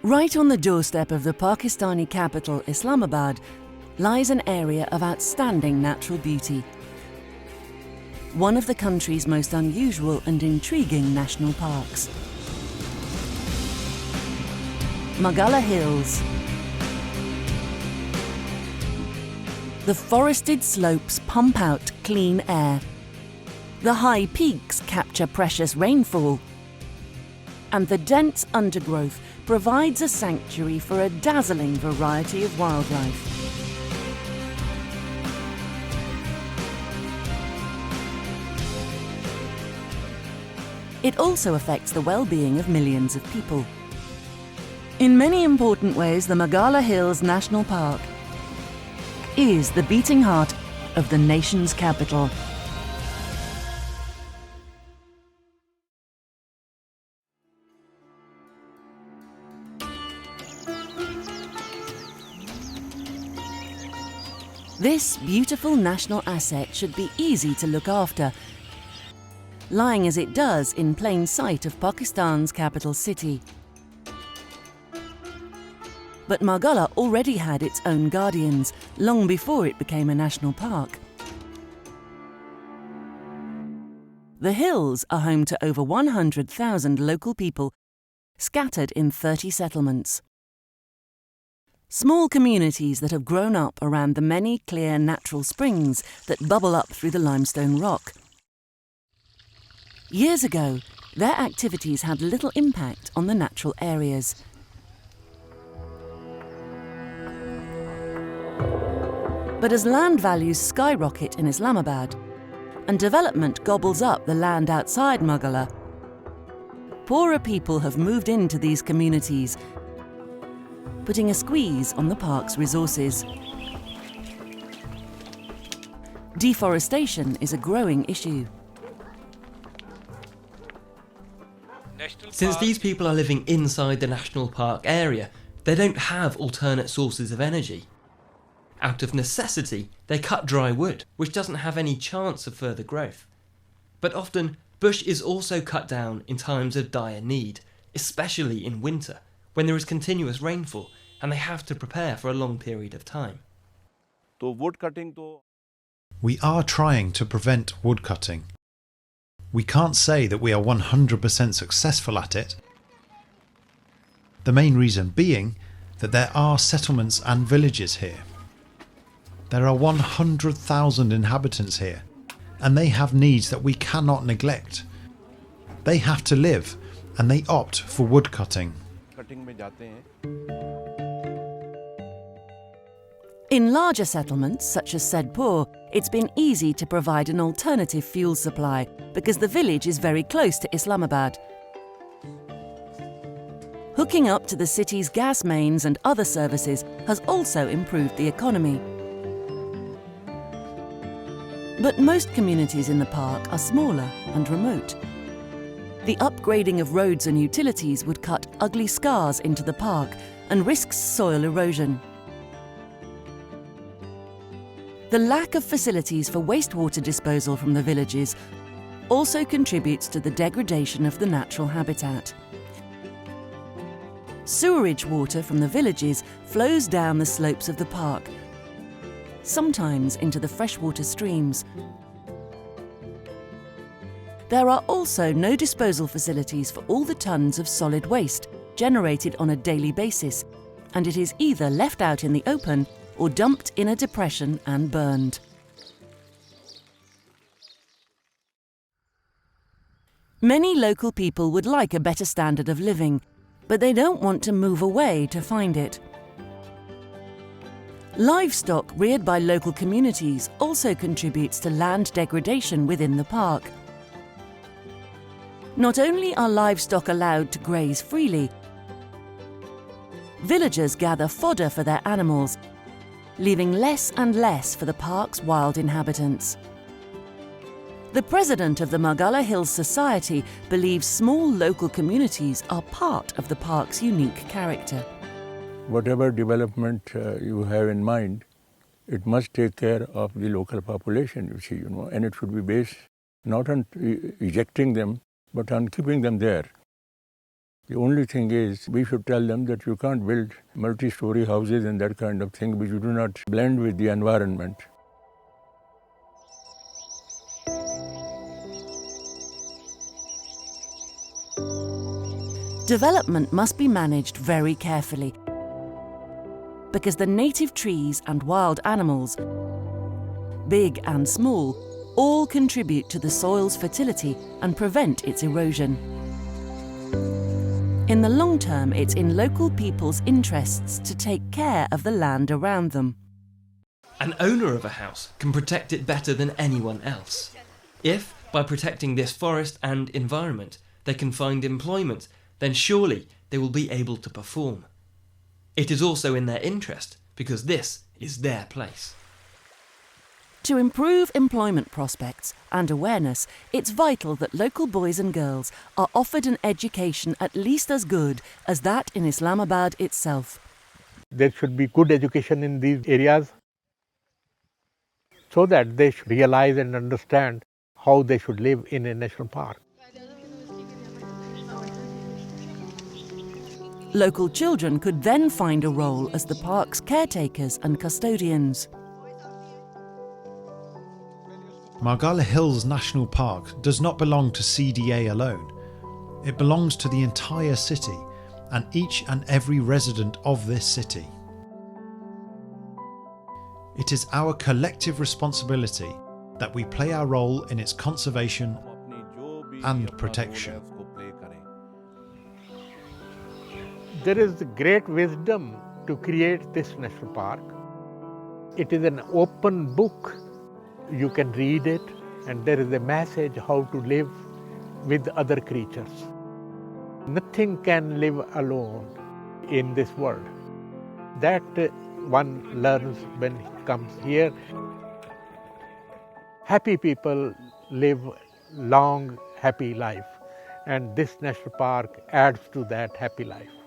Right on the doorstep of the Pakistani capital, Islamabad, lies an area of outstanding natural beauty. One of the country's most unusual and intriguing national parks. Margalla Hills. The forested slopes pump out clean air. The high peaks capture precious rainfall. And the dense undergrowth provides a sanctuary for a dazzling variety of wildlife. It also affects the well-being of millions of people. In many important ways, the Margalla Hills National Park is the beating heart of the nation's capital. This beautiful national asset should be easy to look after, lying as it does in plain sight of Pakistan's capital city. But Margalla already had its own guardians long before it became a national park. The hills are home to over 100,000 local people scattered in 30 settlements. Small communities that have grown up around the many clear natural springs that bubble up through the limestone rock. Years ago, their activities had little impact on the natural areas. But as land values skyrocket in Islamabad and development gobbles up the land outside Margalla, poorer people have moved into these communities, putting a squeeze on the park's resources. Deforestation is a growing issue. Since these people are living inside the national park area, they don't have alternate sources of energy. Out of necessity, they cut dry wood, which doesn't have any chance of further growth. But often, bush is also cut down in times of dire need, especially in winter, when there is continuous rainfall and they have to prepare for a long period of time. We are trying to prevent woodcutting. We can't say that we are 100% successful at it. The main reason being that there are settlements and villages here. There are 100,000 inhabitants here, and they have needs that we cannot neglect. They have to live, and they opt for woodcutting. In larger settlements, such as Saidpur, it's been easy to provide an alternative fuel supply because the village is very close to Islamabad. Hooking up to the city's gas mains and other services has also improved the economy. But most communities in the park are smaller and remote. The upgrading of roads and utilities would cut ugly scars into the park and risks soil erosion. The lack of facilities for wastewater disposal from the villages also contributes to the degradation of the natural habitat. Sewerage water from the villages flows down the slopes of the park, sometimes into the freshwater streams. There are also no disposal facilities for all the tons of solid waste generated on a daily basis, and it is either left out in the open or dumped in a depression and burned. Many local people would like a better standard of living, but they don't want to move away to find it. Livestock reared by local communities also contributes to land degradation within the park. Not only are livestock allowed to graze freely, villagers gather fodder for their animals, leaving less and less for the park's wild inhabitants. The president of the Margalla Hills Society believes small local communities are part of the park's unique character. Whatever development you have in mind, it must take care of the local population, you see, and it should be based not on ejecting them, but on keeping them there. The only thing is, we should tell them that you can't build multi-story houses and that kind of thing which do not blend with the environment. Development must be managed very carefully because the native trees and wild animals, big and small, all contribute to the soil's fertility and prevent its erosion. In the long term, it's in local people's interests to take care of the land around them. An owner of a house can protect it better than anyone else. If, by protecting this forest and environment, they can find employment, then surely they will be able to perform. It is also in their interest, because this is their place. To improve employment prospects and awareness, it's vital that local boys and girls are offered an education at least as good as that in Islamabad itself. There should be good education in these areas so that they should realize and understand how they should live in a national park. Local children could then find a role as the park's caretakers and custodians. Margalla Hills National Park does not belong to CDA alone. It belongs to the entire city and each and every resident of this city. It is our collective responsibility that we play our role in its conservation and protection. There is great wisdom to create this national park. It is an open book. You can read it, and there is a message how to live with other creatures. Nothing can live alone in this world. That one learns when he comes here. Happy people live long, happy life, and this national park adds to that happy life.